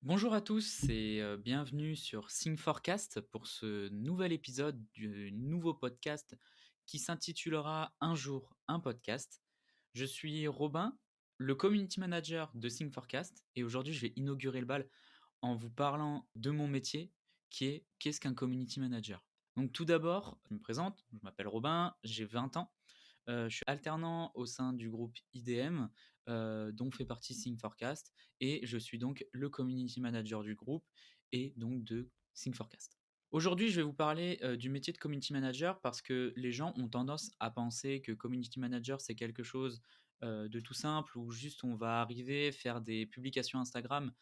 Bonjour à tous et bienvenue sur Think Forecast pour ce nouvel épisode du nouveau podcast qui s'intitulera Un jour un podcast. Je suis Robin, le community manager de Think Forecast et aujourd'hui je vais inaugurer le bal en vous parlant de mon métier qui est qu'est-ce qu'un community manager. Donc tout d'abord, je me présente, je m'appelle Robin, j'ai 20 ans. Je suis alternant au sein du groupe IDM, dont fait partie Think Forecast, et je suis donc le community manager du groupe et donc de Think Forecast. Aujourd'hui, je vais vous parler du métier de community manager parce que les gens ont tendance à penser que community manager, c'est quelque chose de tout simple où juste on va arriver, faire des publications Instagram,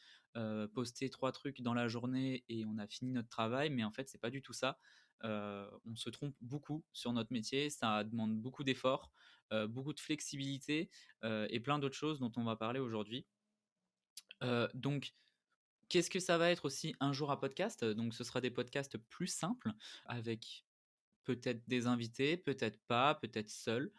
poster 3 trucs dans la journée et on a fini notre travail. Mais en fait, c'est pas du tout ça. On se trompe beaucoup sur notre métier. Ça demande beaucoup d'efforts, beaucoup de flexibilité et plein d'autres choses dont on va parler aujourd'hui. Donc, qu'est-ce que ça va être aussi un jour à podcast? Donc, ce sera des podcasts plus simples avec peut-être des invités, peut-être pas, peut-être seul,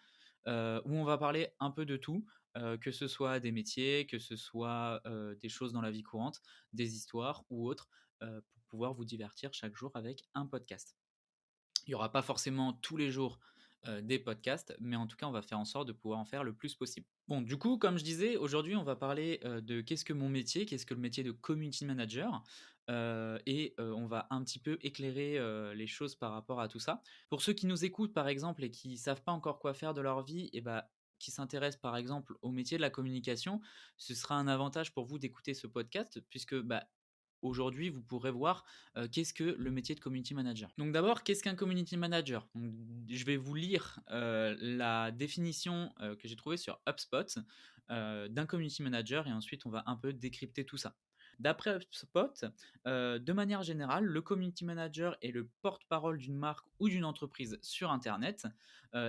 où on va parler un peu de tout, que ce soit des métiers, que ce soit des choses dans la vie courante, des histoires ou autres, pour pouvoir vous divertir chaque jour avec un podcast. Il n'y aura pas forcément tous les jours des podcasts, mais en tout cas, on va faire en sorte de pouvoir en faire le plus possible. Bon, du coup, comme je disais, aujourd'hui, on va parler de qu'est-ce que mon métier, qu'est-ce que le métier de community manager, et on va un petit peu éclairer les choses par rapport à tout ça. Pour ceux qui nous écoutent, par exemple, et qui ne savent pas encore quoi faire de leur vie, et bah, qui s'intéressent par exemple au métier de la communication, ce sera un avantage pour vous d'écouter ce podcast, puisque bah, aujourd'hui, vous pourrez voir qu'est-ce que le métier de community manager. Donc d'abord, qu'est-ce qu'un community manager? Donc, je vais vous lire la définition que j'ai trouvée sur HubSpot d'un community manager et ensuite on va un peu décrypter tout ça. D'après HubSpot, de manière générale, le community manager est le porte-parole d'une marque ou d'une entreprise sur Internet.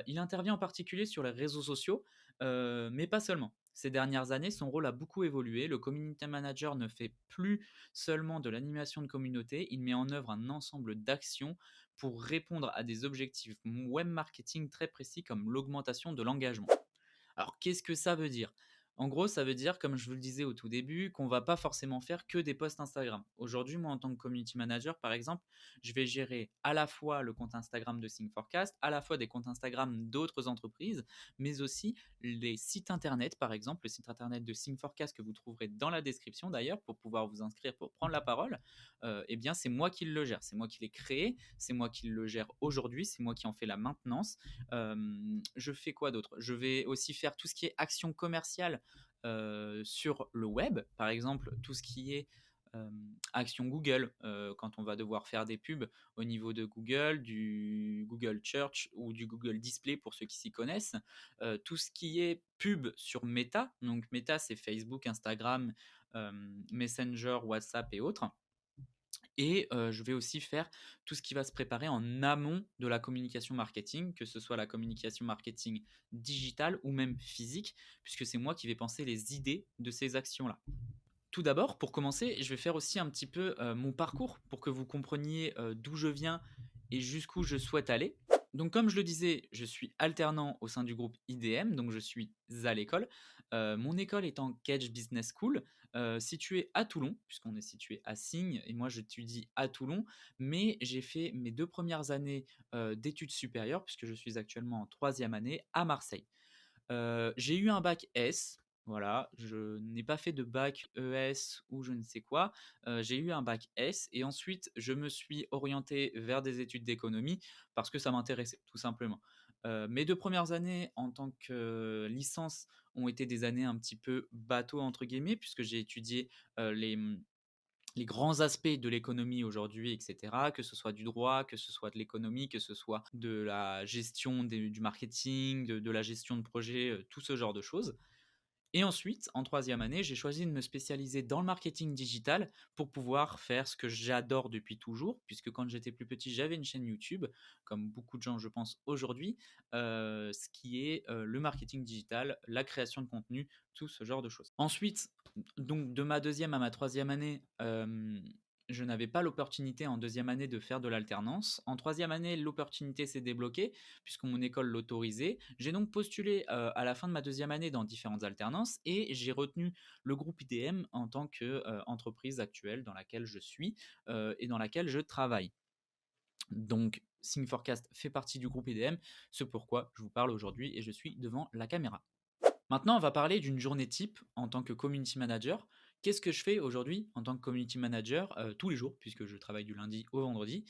Il intervient en particulier sur les réseaux sociaux, mais pas seulement. Ces dernières années, son rôle a beaucoup évolué. Le community manager ne fait plus seulement de l'animation de communauté, il met en œuvre un ensemble d'actions pour répondre à des objectifs web marketing très précis comme l'augmentation de l'engagement. Alors, qu'est-ce que ça veut dire? En gros, ça veut dire, comme je vous le disais au tout début, qu'on va pas forcément faire que des posts Instagram. Aujourd'hui, moi, en tant que community manager, par exemple, je vais gérer à la fois le compte Instagram de Think Forecast, à la fois des comptes Instagram d'autres entreprises, mais aussi les sites internet, par exemple, le site internet de Think Forecast que vous trouverez dans la description d'ailleurs pour pouvoir vous inscrire pour prendre la parole. Eh bien, c'est moi qui le gère, c'est moi qui l'ai créé, c'est moi qui le gère aujourd'hui, c'est moi qui en fais la maintenance. Je fais quoi d'autre? Je vais aussi faire tout ce qui est action commerciale sur le web, par exemple tout ce qui est action Google, quand on va devoir faire des pubs au niveau de Google, du Google Search ou du Google Display pour ceux qui s'y connaissent. Tout ce qui est pub sur Meta, donc Meta c'est Facebook, Instagram, Messenger, WhatsApp et autres. Et je vais aussi faire tout ce qui va se préparer en amont de la communication marketing, que ce soit la communication marketing digitale ou même physique, puisque c'est moi qui vais penser les idées de ces actions-là. Tout d'abord, pour commencer, je vais faire aussi un petit peu mon parcours pour que vous compreniez d'où je viens et jusqu'où je souhaite aller. Donc, comme je le disais, je suis alternant au sein du groupe IDM, donc je suis à l'école. Mon école est en Cage Business School, située à Toulon, puisqu'on est situé à Signes, et moi j'étudie à Toulon, mais j'ai fait mes 2 premières années d'études supérieures, puisque je suis actuellement en 3e année, à Marseille. J'ai eu un bac S, voilà, je n'ai pas fait de bac ES ou je ne sais quoi. J'ai eu un bac S et ensuite je me suis orienté vers des études d'économie parce que ça m'intéressait, tout simplement. Mes 2 premières années en tant que licence ont été des années un petit peu «bateau» entre guillemets puisque j'ai étudié, les grands aspects de l'économie aujourd'hui, et cetera, que ce soit du droit, que ce soit de l'économie, que ce soit de la gestion du marketing, de la gestion de projet, tout ce genre de choses. Et ensuite, en 3e année, j'ai choisi de me spécialiser dans le marketing digital pour pouvoir faire ce que j'adore depuis toujours, puisque quand j'étais plus petit, j'avais une chaîne YouTube, comme beaucoup de gens, je pense, aujourd'hui, ce qui est le marketing digital, la création de contenu, tout ce genre de choses. Ensuite, donc de ma 2e à ma 3e année, je n'avais pas l'opportunité en deuxième année de faire de l'alternance. En troisième année, l'opportunité s'est débloquée puisque mon école l'autorisait. J'ai donc postulé à la fin de ma deuxième année dans différentes alternances et j'ai retenu le groupe IDM en tant qu'entreprise actuelle dans laquelle je suis et dans laquelle je travaille. Donc, Think Forecast fait partie du groupe IDM, ce pourquoi je vous parle aujourd'hui et je suis devant la caméra. Maintenant, on va parler d'une journée type en tant que community manager. Qu'est-ce que je fais aujourd'hui en tant que community manager tous les jours, puisque je travaille du lundi au vendredi.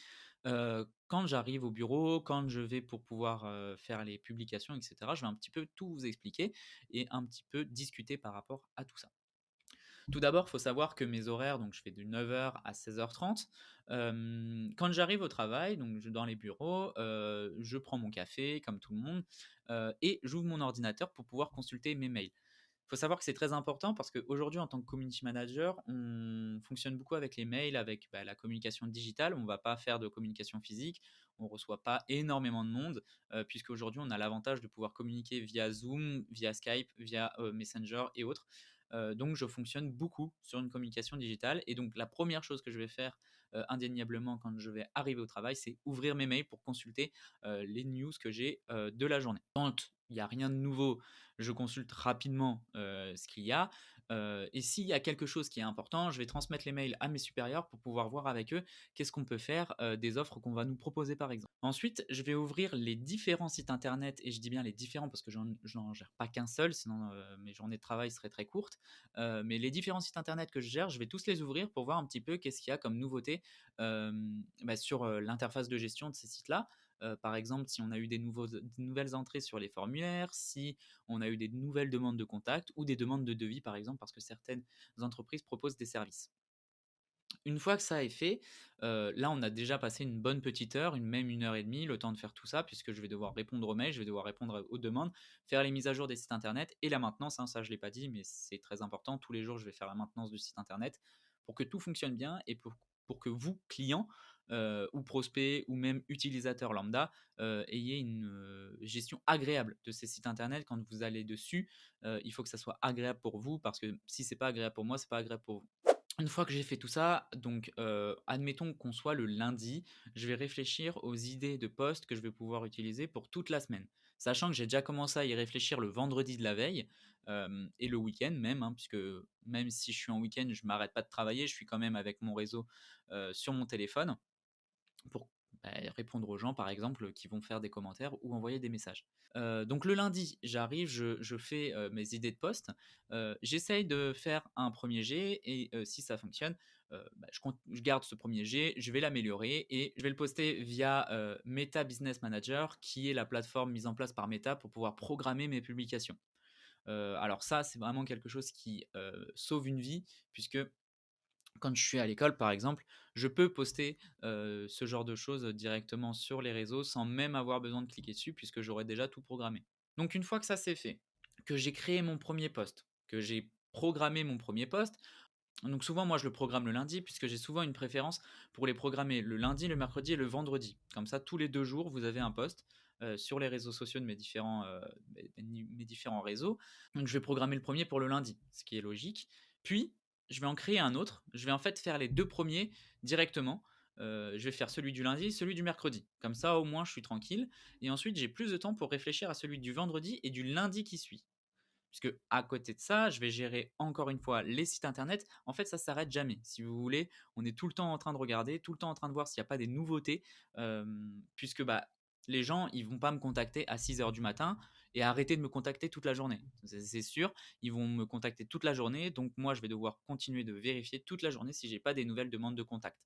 Quand j'arrive au bureau, quand je vais pour pouvoir faire les publications, etc., je vais un petit peu tout vous expliquer et un petit peu discuter par rapport à tout ça. Tout d'abord, il faut savoir que mes horaires, donc je fais de 9h à 16h30. Quand j'arrive au travail, donc dans les bureaux, je prends mon café comme tout le monde et j'ouvre mon ordinateur pour pouvoir consulter mes mails. Il faut savoir que c'est très important parce qu'aujourd'hui, en tant que community manager, on fonctionne beaucoup avec les mails, avec la communication digitale. On ne va pas faire de communication physique. On ne reçoit pas énormément de monde, puisqu'aujourd'hui, on a l'avantage de pouvoir communiquer via Zoom, via Skype, via Messenger et autres. Donc, je fonctionne beaucoup sur une communication digitale. Et donc, la première chose que je vais faire indéniablement quand je vais arriver au travail, c'est ouvrir mes mails pour consulter les news que j'ai de la journée. Quand il n'y a rien de nouveau, je consulte rapidement ce qu'il y a. Et s'il y a quelque chose qui est important, je vais transmettre les mails à mes supérieurs pour pouvoir voir avec eux qu'est-ce qu'on peut faire des offres qu'on va nous proposer par exemple. Ensuite, je vais ouvrir les différents sites internet, et je dis bien les différents parce que je n'en gère pas qu'un seul, sinon mes journées de travail seraient très courtes. Mais les différents sites internet que je gère, je vais tous les ouvrir pour voir un petit peu qu'est-ce qu'il y a comme nouveauté sur l'interface de gestion de ces sites-là. Par exemple, si on a eu des nouvelles entrées sur les formulaires, si on a eu des nouvelles demandes de contact ou des demandes de devis, par exemple, parce que certaines entreprises proposent des services. Une fois que ça est fait, là, on a déjà passé une bonne petite heure, même 1 heure et demie, le temps de faire tout ça, puisque je vais devoir répondre aux mails, je vais devoir répondre aux demandes, faire les mises à jour des sites internet et la maintenance, hein, ça je ne l'ai pas dit, mais c'est très important. Tous les jours, je vais faire la maintenance du site internet pour que tout fonctionne bien et pour que vous, clients ou prospects ou même utilisateurs lambda, ayez une gestion agréable de ces sites internet. Quand vous allez dessus, il faut que ça soit agréable pour vous, parce que si c'est pas agréable pour moi, c'est pas agréable pour vous. Une fois que j'ai fait tout ça, donc admettons qu'on soit le lundi, je vais réfléchir aux idées de posts que je vais pouvoir utiliser pour toute la semaine. Sachant que j'ai déjà commencé à y réfléchir le vendredi de la veille et le week-end même, hein, puisque même si je suis en week-end, je ne m'arrête pas de travailler, je suis quand même avec mon réseau sur mon téléphone pour répondre aux gens, par exemple, qui vont faire des commentaires ou envoyer des messages. Donc le lundi, j'arrive, je fais mes idées de poste. J'essaye de faire un premier jet et si ça fonctionne, je garde ce premier jet, je vais l'améliorer et je vais le poster via Meta Business Manager, qui est la plateforme mise en place par Meta pour pouvoir programmer mes publications. Alors ça, c'est vraiment quelque chose qui sauve une vie, puisque quand je suis à l'école, par exemple, je peux poster ce genre de choses directement sur les réseaux sans même avoir besoin de cliquer dessus, puisque j'aurais déjà tout programmé. Donc une fois que ça c'est fait, que j'ai créé mon premier post, que j'ai programmé mon premier post, donc souvent moi je le programme le lundi, puisque j'ai souvent une préférence pour les programmer le lundi, le mercredi et le vendredi. Comme ça, tous les 2 jours, vous avez un post sur les réseaux sociaux de mes différents réseaux. Donc je vais programmer le premier pour le lundi, ce qui est logique. Puis je vais en créer un autre. Je vais en fait faire les 2 premiers directement. Je vais faire celui du lundi, celui du mercredi. Comme ça, au moins, je suis tranquille. Et ensuite, j'ai plus de temps pour réfléchir à celui du vendredi et du lundi qui suit. Puisque à côté de ça, je vais gérer encore une fois les sites internet. En fait, ça s'arrête jamais. Si vous voulez, on est tout le temps en train de regarder, tout le temps en train de voir s'il n'y a pas des nouveautés, puisque les gens, ils vont pas me contacter à 6 heures du matin et arrêter de me contacter toute la journée. C'est sûr, ils vont me contacter toute la journée, donc moi, je vais devoir continuer de vérifier toute la journée si j'ai pas des nouvelles demandes de contact.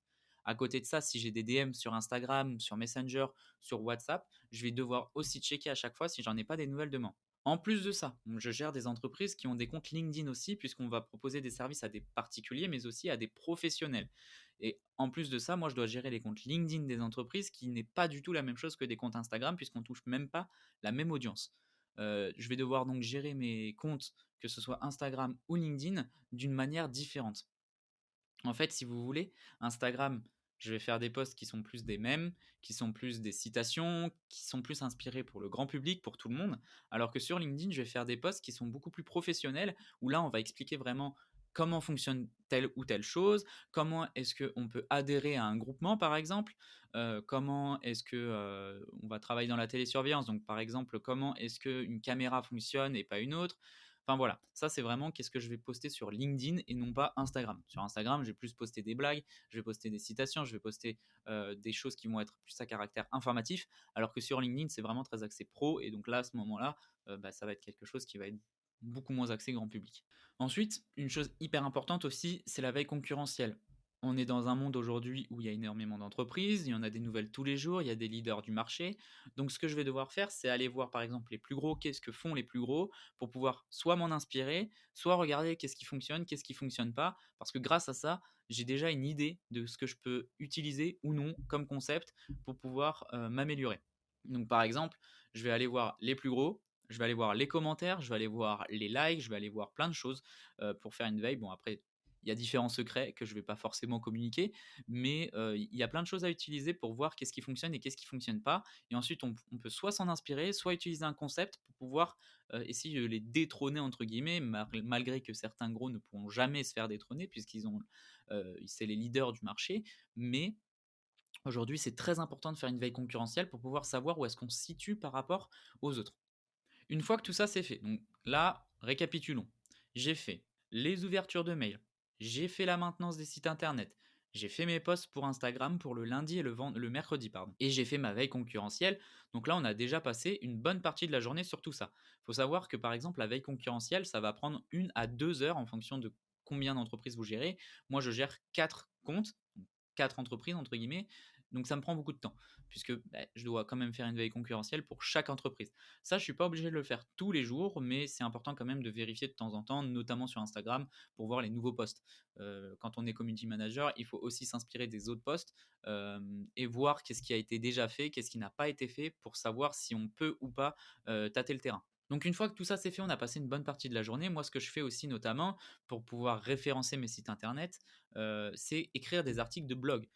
À côté de ça, si j'ai des DM sur Instagram, sur Messenger, sur WhatsApp, je vais devoir aussi checker à chaque fois si j'en ai pas des nouvelles demandes. En plus de ça, je gère des entreprises qui ont des comptes LinkedIn aussi, puisqu'on va proposer des services à des particuliers, mais aussi à des professionnels. Et en plus de ça, moi, je dois gérer les comptes LinkedIn des entreprises, qui n'est pas du tout la même chose que des comptes Instagram, puisqu'on touche même pas la même audience. Je vais devoir donc gérer mes comptes, que ce soit Instagram ou LinkedIn, d'une manière différente. En fait, si vous voulez, Instagram, je vais faire des posts qui sont plus des mèmes, qui sont plus des citations, qui sont plus inspirés pour le grand public, pour tout le monde. Alors que sur LinkedIn, je vais faire des posts qui sont beaucoup plus professionnels, où là, on va expliquer vraiment comment fonctionne telle ou telle chose, comment est-ce qu'on peut adhérer à un groupement par exemple, comment est-ce que on va travailler dans la télésurveillance, donc par exemple comment est-ce qu'une caméra fonctionne et pas une autre. Enfin voilà, ça c'est vraiment qu'est-ce que je vais poster sur LinkedIn et non pas Instagram. Sur Instagram, je vais plus poster des blagues, je vais poster des citations, je vais poster des choses qui vont être plus à caractère informatif, alors que sur LinkedIn, c'est vraiment très axé pro, et donc là, à ce moment-là, ça va être quelque chose qui va être beaucoup moins axé grand public. Ensuite, une chose hyper importante aussi, c'est la veille concurrentielle. On est dans un monde aujourd'hui où il y a énormément d'entreprises, il y en a des nouvelles tous les jours, il y a des leaders du marché. Donc ce que je vais devoir faire, c'est aller voir par exemple les plus gros, qu'est-ce que font les plus gros, pour pouvoir soit m'en inspirer, soit regarder qu'est-ce qui fonctionne pas, parce que grâce à ça, j'ai déjà une idée de ce que je peux utiliser ou non comme concept pour pouvoir m'améliorer. Donc par exemple, je vais aller voir les plus gros, je vais aller voir les commentaires, je vais aller voir les likes, je vais aller voir plein de choses pour faire une veille. Bon, après, il y a différents secrets que je ne vais pas forcément communiquer, mais il y a plein de choses à utiliser pour voir qu'est-ce qui fonctionne et qu'est-ce qui ne fonctionne pas. Et ensuite, on peut soit s'en inspirer, soit utiliser un concept pour pouvoir essayer de les détrôner, entre guillemets, malgré que certains gros ne pourront jamais se faire détrôner, c'est les leaders du marché. Mais aujourd'hui, c'est très important de faire une veille concurrentielle pour pouvoir savoir où est-ce qu'on se situe par rapport aux autres. Une fois que tout ça c'est fait, donc là, récapitulons. J'ai fait les ouvertures de mail, j'ai fait la maintenance des sites internet, j'ai fait mes posts pour Instagram pour le lundi et le mercredi, pardon. Et j'ai fait ma veille concurrentielle. Donc là, on a déjà passé une bonne partie de la journée sur tout ça. Il faut savoir que par exemple, la veille concurrentielle, ça va prendre 1 à 2 heures en fonction de combien d'entreprises vous gérez. Moi, je gère 4 comptes, 4 entreprises entre guillemets. Donc ça me prend beaucoup de temps, puisque je dois quand même faire une veille concurrentielle pour chaque entreprise. Ça, je ne suis pas obligé de le faire tous les jours, mais c'est important quand même de vérifier de temps en temps, notamment sur Instagram, pour voir les nouveaux posts. Quand on est community manager, il faut aussi s'inspirer des autres posts et voir qu'est-ce qui a été déjà fait, qu'est-ce qui n'a pas été fait, pour savoir si on peut ou pas tâter le terrain. Donc une fois que tout ça c'est fait, on a passé une bonne partie de la journée. Moi, ce que je fais aussi notamment pour pouvoir référencer mes sites internet, c'est écrire des articles de blog.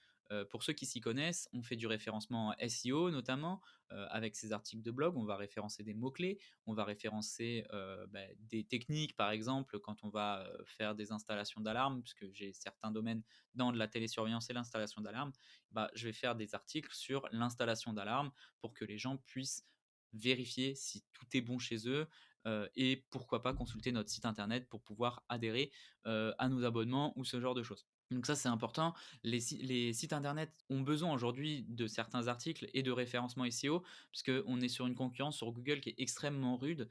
Pour ceux qui s'y connaissent, on fait du référencement SEO notamment avec ces articles de blog. On va référencer des mots-clés, on va référencer des techniques, par exemple, quand on va faire des installations d'alarme, puisque j'ai certains domaines dans de la télésurveillance et l'installation d'alarme. Je vais faire des articles sur l'installation d'alarme pour que les gens puissent vérifier si tout est bon chez eux et pourquoi pas consulter notre site internet pour pouvoir adhérer à nos abonnements ou ce genre de choses. Donc ça, c'est important. Les sites internet ont besoin aujourd'hui de certains articles et de référencement SEO, puisqu'on est sur une concurrence sur Google qui est extrêmement rude.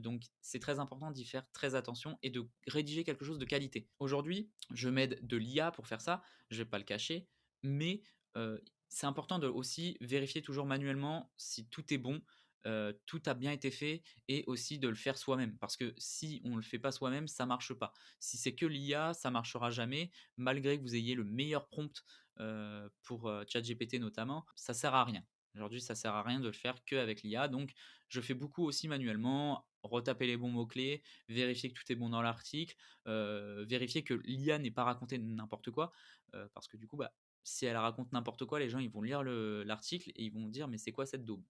Donc c'est très important d'y faire très attention et de rédiger quelque chose de qualité. Aujourd'hui, je m'aide de l'IA pour faire ça, je ne vais pas le cacher, mais c'est important de aussi vérifier toujours manuellement si tout est bon, tout a bien été fait, et aussi de le faire soi-même. Parce que si on ne le fait pas soi-même, ça ne marche pas. Si c'est que l'IA, ça ne marchera jamais, malgré que vous ayez le meilleur prompt pour ChatGPT notamment, ça sert à rien. Aujourd'hui, ça sert à rien de le faire qu'avec l'IA. Donc, je fais beaucoup aussi manuellement, retaper les bons mots-clés, vérifier que tout est bon dans l'article, vérifier que l'IA n'est pas raconté n'importe quoi, parce que du coup, si elle raconte n'importe quoi, les gens ils vont lire l'article et ils vont dire mais c'est quoi cette daube.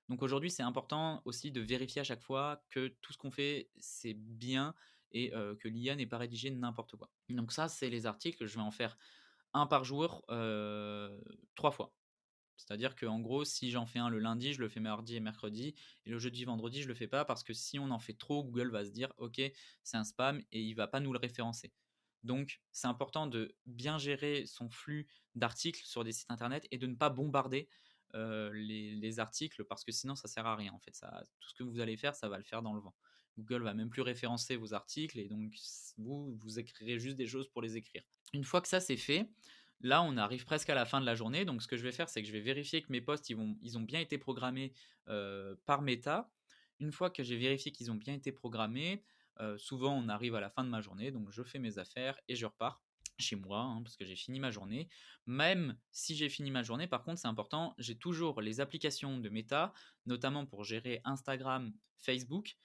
Donc aujourd'hui, c'est important aussi de vérifier à chaque fois que tout ce qu'on fait, c'est bien, et que l'IA n'est pas rédigé n'importe quoi. Donc ça, c'est les articles, je vais en faire un par jour, 3 fois. C'est-à-dire qu'en gros, si j'en fais un le lundi, je le fais mardi et mercredi, et le jeudi, vendredi, je le fais pas, parce que si on en fait trop, Google va se dire: «OK, c'est un spam», et il va pas nous le référencer. Donc c'est important de bien gérer son flux d'articles sur des sites internet et de ne pas bombarder, les articles, parce que sinon ça sert à rien en fait. Tout ce que vous allez faire, ça va le faire dans le vent. Google va même plus référencer vos articles, et donc vous écrirez juste des choses pour les écrire. Une fois que ça c'est fait, là on arrive presque à la fin de la journée. Donc ce que je vais faire, c'est que je vais vérifier que mes posts ils ont bien été programmés par Meta. Une fois que j'ai vérifié qu'ils ont bien été programmés, souvent on arrive à la fin de ma journée, donc je fais mes affaires et je repars chez moi, hein, parce que j'ai fini ma journée. Même si j'ai fini ma journée, par contre, c'est important, j'ai toujours les applications de Meta, notamment pour gérer Instagram, Facebook,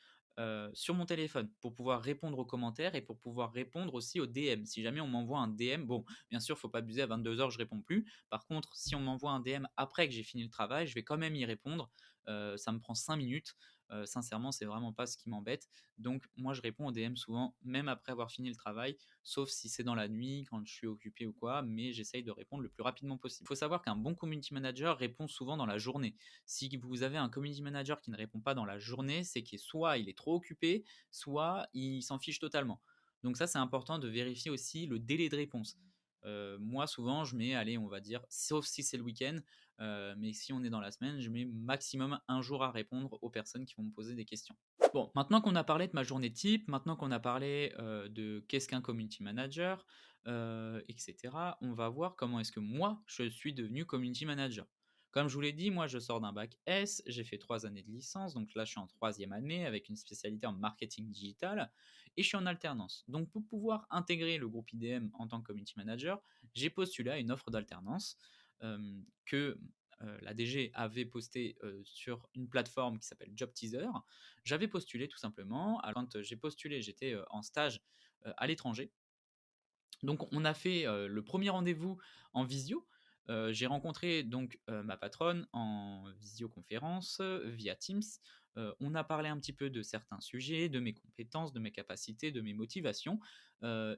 sur mon téléphone, pour pouvoir répondre aux commentaires et pour pouvoir répondre aussi aux DM. Si jamais on m'envoie un DM, bon, bien sûr, il ne faut pas abuser, à 22 h, je réponds plus. Par contre, si on m'envoie un DM après que j'ai fini le travail, je vais quand même y répondre. Ça me prend 5 minutes. Sincèrement, c'est vraiment pas ce qui m'embête. Donc moi, je réponds aux DM souvent, même après avoir fini le travail, sauf si c'est dans la nuit, quand je suis occupé ou quoi, mais j'essaye de répondre le plus rapidement possible. Il faut savoir qu'un bon community manager répond souvent dans la journée. Si vous avez un community manager qui ne répond pas dans la journée, c'est que soit il est trop occupé, soit il s'en fiche totalement. Donc ça, c'est important de vérifier aussi le délai de réponse. Moi, souvent, je mets, allez, on va dire, sauf si c'est le week-end, mais si on est dans la semaine, je mets maximum un jour à répondre aux personnes qui vont me poser des questions. Bon, maintenant qu'on a parlé de ma journée type, maintenant qu'on a parlé de qu'est-ce qu'un community manager, etc., on va voir comment est-ce que moi, je suis devenu community manager. Comme je vous l'ai dit, moi, je sors d'un bac S, j'ai fait 3 années de licence, donc là, je suis en troisième année avec une spécialité en marketing digital et je suis en alternance. Donc, pour pouvoir intégrer le groupe IDM en tant que community manager, j'ai postulé à une offre d'alternance que la DG avait postée sur une plateforme qui s'appelle Job Teaser. J'avais postulé tout simplement. Alors, quand j'ai postulé, j'étais en stage à l'étranger. Donc, on a fait le premier rendez-vous en visio. J'ai rencontré donc ma patronne en visioconférence via Teams. On a parlé un petit peu de certains sujets, de mes compétences, de mes capacités, de mes motivations.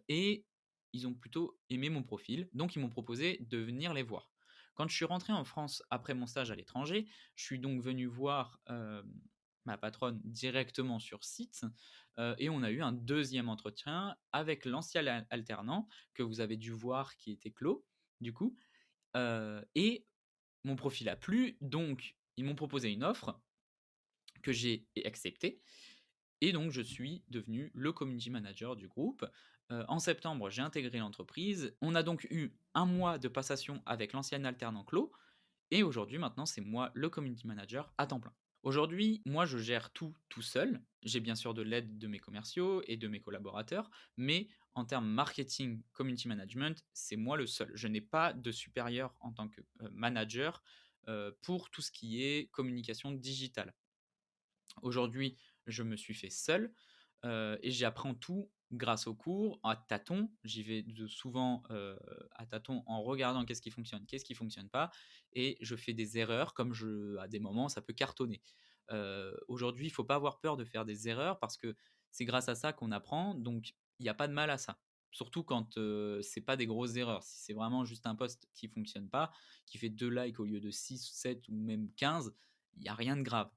Et ils ont plutôt aimé mon profil. Donc, ils m'ont proposé de venir les voir. Quand je suis rentré en France après mon stage à l'étranger, je suis donc venu voir ma patronne directement sur site et on a eu un deuxième entretien avec l'ancien alternant que vous avez dû voir qui était clos, du coup. Et mon profil a plu, donc ils m'ont proposé une offre que j'ai acceptée. Et donc, je suis devenu le community manager du groupe. En septembre, j'ai intégré l'entreprise. On a donc eu un mois de passation avec l'ancien alternant clos. Et aujourd'hui, maintenant, c'est moi le community manager à temps plein. Aujourd'hui, moi, je gère tout seul. J'ai bien sûr de l'aide de mes commerciaux et de mes collaborateurs, mais en termes marketing, community management, c'est moi le seul. Je n'ai pas de supérieur en tant que manager pour tout ce qui est communication digitale. Aujourd'hui, je me suis fait seul et j'apprends tout grâce aux cours, à tâtons. J'y vais souvent à tâtons en regardant qu'est-ce qui fonctionne pas, et je fais des erreurs comme à des moments ça peut cartonner. Aujourd'hui, il faut pas avoir peur de faire des erreurs parce que c'est grâce à ça qu'on apprend, donc il n'y a pas de mal à ça. Surtout quand c'est pas des grosses erreurs. Si c'est vraiment juste un post qui fonctionne pas, qui fait 2 likes au lieu de 6, 7 ou même 15, il n'y a rien de grave.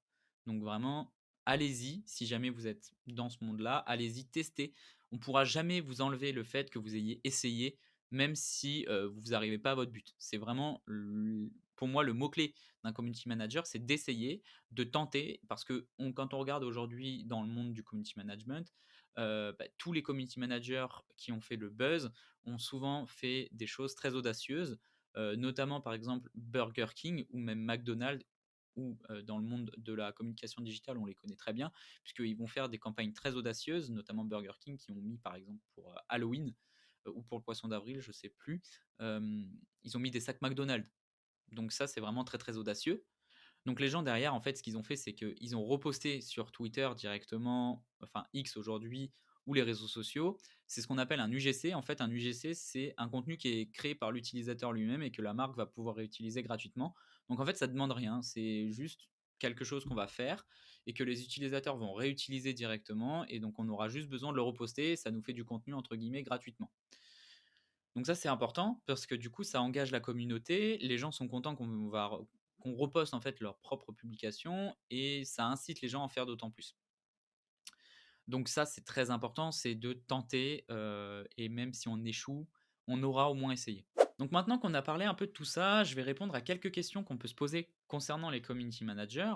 Donc vraiment, allez-y, si jamais vous êtes dans ce monde-là, allez-y, testez. On ne pourra jamais vous enlever le fait que vous ayez essayé, même si vous n'arrivez pas à votre but. C'est vraiment, pour moi, le mot-clé d'un community manager, c'est d'essayer, de tenter, parce que quand on regarde aujourd'hui dans le monde du community management, tous les community managers qui ont fait le buzz ont souvent fait des choses très audacieuses, notamment par exemple Burger King ou même McDonald's, ou dans le monde de la communication digitale, on les connaît très bien, puisqu'ils vont faire des campagnes très audacieuses, notamment Burger King, qui ont mis par exemple pour Halloween ou pour le poisson d'avril, je ne sais plus, ils ont mis des sacs McDonald's. Donc ça, c'est vraiment très très audacieux. Donc les gens derrière, en fait, ce qu'ils ont fait, c'est qu'ils ont reposté sur Twitter directement, enfin X aujourd'hui, ou les réseaux sociaux. C'est ce qu'on appelle un UGC. En fait, un UGC, c'est un contenu qui est créé par l'utilisateur lui-même et que la marque va pouvoir réutiliser gratuitement. Donc en fait, ça ne demande rien. C'est juste quelque chose qu'on va faire et que les utilisateurs vont réutiliser directement. Et donc on aura juste besoin de le reposter. Ça nous fait du contenu, entre guillemets, gratuitement. Donc ça, c'est important parce que du coup, ça engage la communauté. Les gens sont contents qu'on reposte en fait leurs propres publications et ça incite les gens à en faire d'autant plus. Donc ça, c'est très important, c'est de tenter et même si on échoue, on aura au moins essayé. Donc maintenant qu'on a parlé un peu de tout ça, je vais répondre à quelques questions qu'on peut se poser concernant les community managers.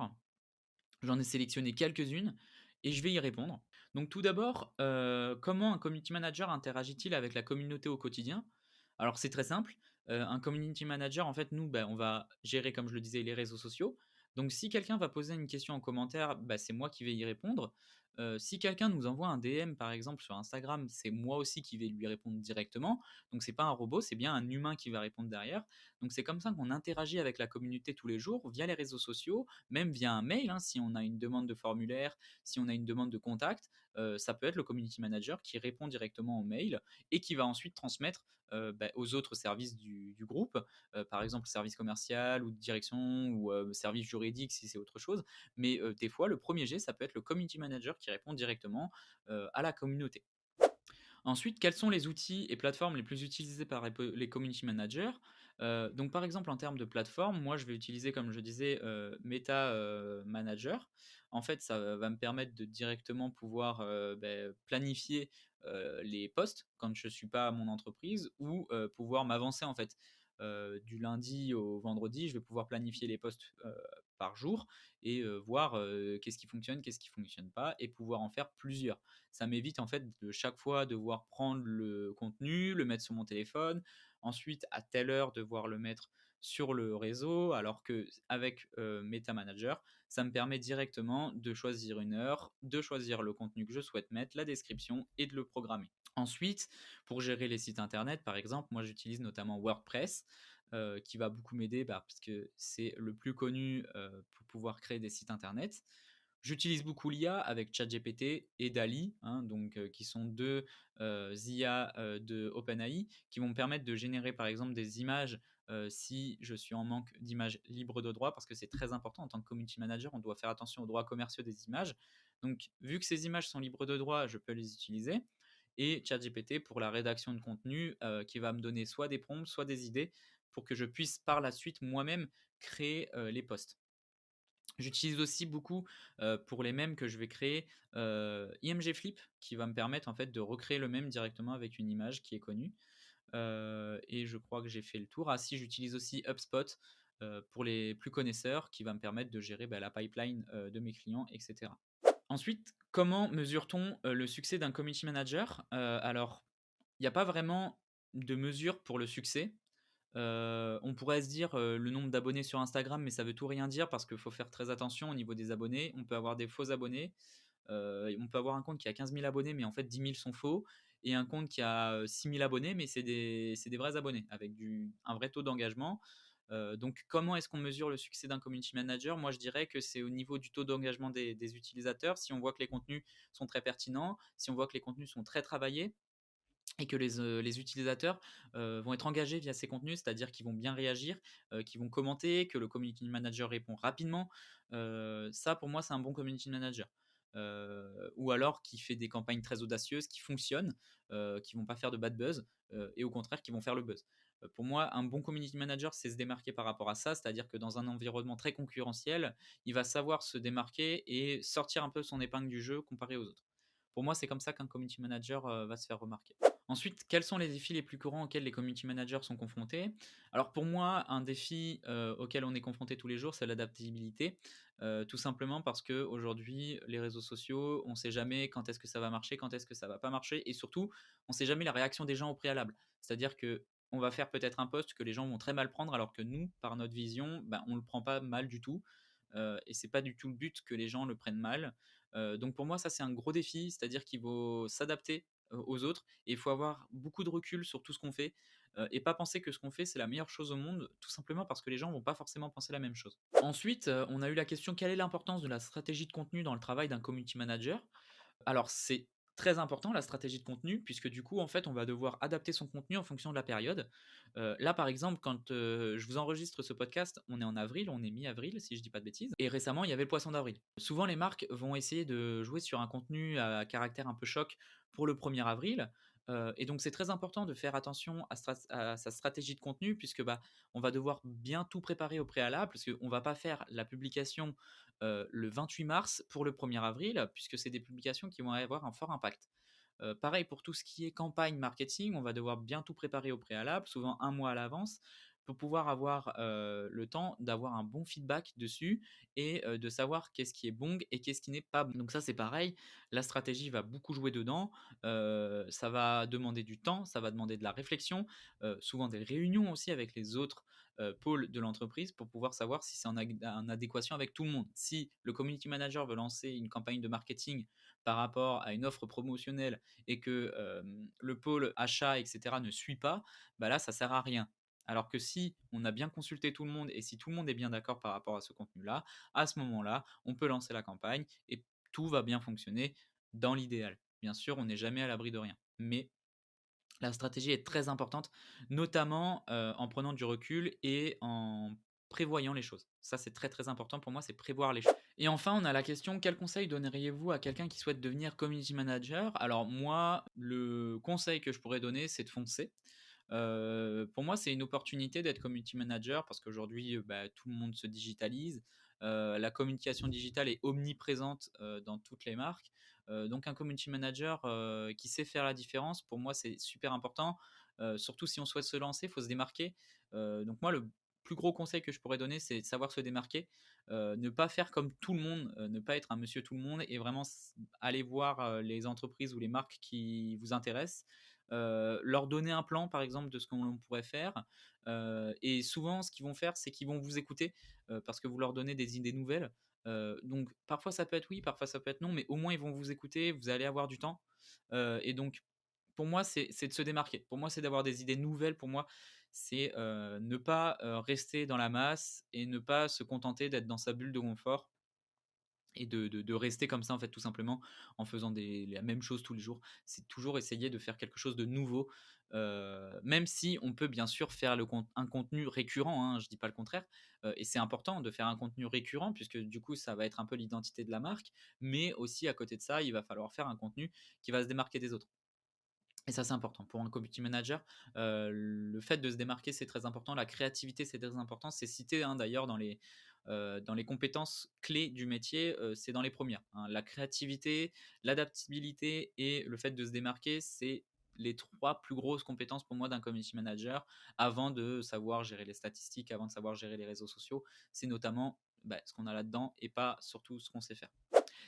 J'en ai sélectionné quelques-unes et je vais y répondre. Donc tout d'abord, comment un community manager interagit-il avec la communauté au quotidien? Alors c'est très simple, un community manager, en fait, nous, on va gérer, comme je le disais, les réseaux sociaux. Donc si quelqu'un va poser une question en commentaire, c'est moi qui vais y répondre. Si quelqu'un nous envoie un DM, par exemple, sur Instagram, c'est moi aussi qui vais lui répondre directement. Donc c'est pas un robot, c'est bien un humain qui va répondre derrière. Donc c'est comme ça qu'on interagit avec la communauté tous les jours, via les réseaux sociaux, même via un mail, hein, si on a une demande de formulaire, si on a une demande de contact. ça peut être le community manager qui répond directement aux mails et qui va ensuite transmettre aux autres services du groupe, par exemple service commercial ou de direction ou service juridique si c'est autre chose. Mais des fois, le premier jet, ça peut être le community manager qui répond directement à la communauté. Ensuite, quels sont les outils et plateformes les plus utilisés par les community managers? Donc par exemple, en termes de plateforme, moi je vais utiliser, comme je disais, Meta, Manager. En fait, ça va me permettre de directement pouvoir, planifier, les posts quand je ne suis pas à mon entreprise ou, pouvoir m'avancer en fait. Du lundi au vendredi, je vais pouvoir planifier les posts, par jour et voir, qu'est-ce qui fonctionne, qu'est-ce qui fonctionne pas et pouvoir en faire plusieurs. Ça m'évite en fait de chaque fois devoir prendre le contenu, le mettre sur mon téléphone, ensuite à telle heure devoir le mettre sur le réseau, alors que avec Meta Manager, ça me permet directement de choisir une heure, de choisir le contenu que je souhaite mettre, la description et de le programmer. Ensuite, pour gérer les sites internet, par exemple, moi j'utilise notamment WordPress, qui va beaucoup m'aider parce que c'est le plus connu pour pouvoir créer des sites internet. J'utilise beaucoup l'IA avec ChatGPT et DALL-E, hein, donc, qui sont deux IA de OpenAI, qui vont me permettre de générer par exemple des images si je suis en manque d'images libres de droit, parce que c'est très important en tant que community manager, on doit faire attention aux droits commerciaux des images. Donc, vu que ces images sont libres de droit, je peux les utiliser. Et ChatGPT pour la rédaction de contenu, qui va me donner soit des prompts, soit des idées, pour que je puisse par la suite moi-même créer les posts. J'utilise aussi beaucoup, pour les mèmes que je vais créer, IMG Flip qui va me permettre en fait de recréer le mème directement avec une image qui est connue, et je crois que j'ai fait le tour. Ah si, j'utilise aussi HubSpot, pour les plus connaisseurs qui va me permettre de gérer, la pipeline, de mes clients et cetera. Ensuite, comment mesure-t-on, le succès d'un community manager? Alors, il n'y a pas vraiment de mesure pour le succès. On pourrait se dire, le nombre d'abonnés sur Instagram, mais ça veut tout rien dire parce qu'il faut faire très attention au niveau des abonnés. On peut avoir des faux abonnés, on peut avoir un compte qui a 15 000 abonnés, mais en fait 10 000 sont faux et un compte qui a, 6 000 abonnés, mais c'est des vrais abonnés avec un vrai taux d'engagement. Donc comment est-ce qu'on mesure le succès d'un community manager? Moi, je dirais que c'est au niveau du taux d'engagement des utilisateurs. Si on voit que les contenus sont très pertinents, si on voit que les contenus sont très travaillés, et que les utilisateurs vont être engagés via ces contenus, c'est-à-dire qu'ils vont bien réagir, qu'ils vont commenter, que le community manager répond rapidement. Ça, pour moi, c'est un bon community manager. Ou alors qui fait des campagnes très audacieuses, qui fonctionnent, qui vont pas faire de bad buzz, et au contraire qui vont faire le buzz. Pour moi, un bon community manager, c'est se démarquer par rapport à ça, c'est-à-dire que dans un environnement très concurrentiel, il va savoir se démarquer et sortir un peu son épingle du jeu comparé aux autres. Pour moi, c'est comme ça qu'un community manager va se faire remarquer. Ensuite, quels sont les défis les plus courants auxquels les community managers sont confrontés? Alors pour moi, un défi, auquel on est confronté tous les jours, c'est l'adaptabilité. Tout simplement parce qu'aujourd'hui, les réseaux sociaux, on ne sait jamais quand est-ce que ça va marcher, quand est-ce que ça va pas marcher et surtout, on ne sait jamais la réaction des gens au préalable. C'est-à-dire qu'on va faire peut-être un post que les gens vont très mal prendre alors que nous, par notre vision, on ne le prend pas mal du tout, et c'est pas du tout le but que les gens le prennent mal. Donc pour moi, ça c'est un gros défi, c'est-à-dire qu'il faut s'adapter aux autres et il faut avoir beaucoup de recul sur tout ce qu'on fait, et pas penser que ce qu'on fait c'est la meilleure chose au monde, tout simplement parce que les gens vont pas forcément penser la même chose. Ensuite, on a eu la question: quelle est l'importance de la stratégie de contenu dans le travail d'un community manager? Alors, c'est très important la stratégie de contenu, puisque du coup, en fait, on va devoir adapter son contenu en fonction de la période. Là, par exemple, quand je vous enregistre ce podcast, on est en avril, on est mi-avril, si je dis pas de bêtises. Et récemment, il y avait le poisson d'avril. Souvent, les marques vont essayer de jouer sur un contenu à caractère un peu choc pour le 1er avril. Et donc, c'est très important de faire attention à sa stratégie de contenu, puisque on va devoir bien tout préparer au préalable, parce qu'on ne va pas faire la publication le 28 mars pour le 1er avril, puisque c'est des publications qui vont avoir un fort impact. Pareil pour tout ce qui est campagne marketing, on va devoir bien tout préparer au préalable, souvent un mois à l'avance, pour pouvoir avoir le temps d'avoir un bon feedback dessus et de savoir qu'est-ce qui est bon et qu'est-ce qui n'est pas bon. Donc ça c'est pareil, la stratégie va beaucoup jouer dedans, ça va demander du temps, ça va demander de la réflexion, souvent des réunions aussi avec les autres pôles de l'entreprise pour pouvoir savoir si c'est en adéquation avec tout le monde. Si le community manager veut lancer une campagne de marketing par rapport à une offre promotionnelle et que le pôle achat, etc., ne suit pas, là, ça sert à rien. Alors que si on a bien consulté tout le monde et si tout le monde est bien d'accord par rapport à ce contenu-là, à ce moment-là, on peut lancer la campagne et tout va bien fonctionner dans l'idéal. Bien sûr, on n'est jamais à l'abri de rien, mais la stratégie est très importante, notamment, en prenant du recul et en prévoyant les choses. Ça, c'est très, très important pour moi, c'est prévoir les choses. Et enfin, on a la question: quel conseil donneriez-vous à quelqu'un qui souhaite devenir community manager? Alors moi, le conseil que je pourrais donner, c'est de foncer. Pour moi, c'est une opportunité d'être community manager parce qu'aujourd'hui, bah, tout le monde se digitalise. La communication digitale est omniprésente, dans toutes les marques. Donc un community manager, qui sait faire la différence, pour moi, c'est super important. Surtout si on souhaite se lancer, il faut se démarquer. Donc moi, le plus gros conseil que je pourrais donner, c'est de savoir se démarquer. Ne pas faire comme tout le monde, ne pas être un monsieur tout le monde et vraiment aller voir, les entreprises ou les marques qui vous intéressent, leur donner un plan, par exemple, de ce qu'on pourrait faire. Et souvent, ce qu'ils vont faire, c'est qu'ils vont vous écouter, parce que vous leur donnez des idées nouvelles. Donc, parfois, ça peut être oui, parfois, ça peut être non, mais au moins, ils vont vous écouter, vous allez avoir du temps. Et donc, pour moi, c'est de se démarquer. Pour moi, c'est d'avoir des idées nouvelles. Pour moi, c'est ne pas rester dans la masse et ne pas se contenter d'être dans sa bulle de confort et de rester comme ça, en fait, tout simplement, en faisant la même chose tous les jours. C'est toujours essayer de faire quelque chose de nouveau, même si on peut bien sûr faire un contenu récurrent, hein, je dis pas le contraire, et c'est important de faire un contenu récurrent puisque du coup, ça va être un peu l'identité de la marque, mais aussi à côté de ça, il va falloir faire un contenu qui va se démarquer des autres. Et ça, c'est important. Pour un community manager, le fait de se démarquer, c'est très important. La créativité, c'est très important. C'est cité, hein, d'ailleurs dans les compétences clés du métier, c'est dans les premières, hein. La créativité, l'adaptabilité et le fait de se démarquer, c'est les 3 plus grosses compétences pour moi d'un community manager, avant de savoir gérer les statistiques, avant de savoir gérer les réseaux sociaux. C'est notamment, bah, ce qu'on a là-dedans et pas surtout ce qu'on sait faire.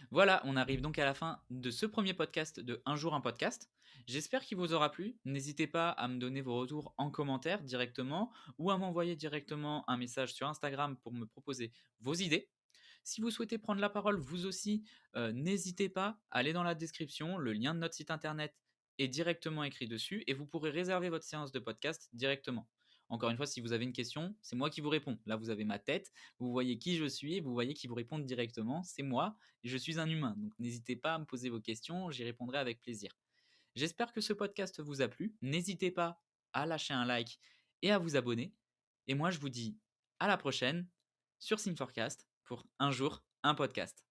Voilà, on arrive donc à la fin de ce premier podcast de Un jour un podcast. J'espère qu'il vous aura plu. N'hésitez pas à me donner vos retours en commentaire directement ou à m'envoyer directement un message sur Instagram pour me proposer vos idées. Si vous souhaitez prendre la parole vous aussi, n'hésitez pas à aller dans la description. Le lien de notre site internet est directement écrit dessus et vous pourrez réserver votre séance de podcast directement. Encore une fois, si vous avez une question, c'est moi qui vous réponds. Là, vous avez ma tête, vous voyez qui je suis, vous voyez qui vous répond directement. C'est moi et je suis un humain. Donc n'hésitez pas à me poser vos questions, j'y répondrai avec plaisir. J'espère que ce podcast vous a plu. N'hésitez pas à lâcher un like et à vous abonner. Et moi, je vous dis à la prochaine sur Sim4Cast pour un jour, un podcast.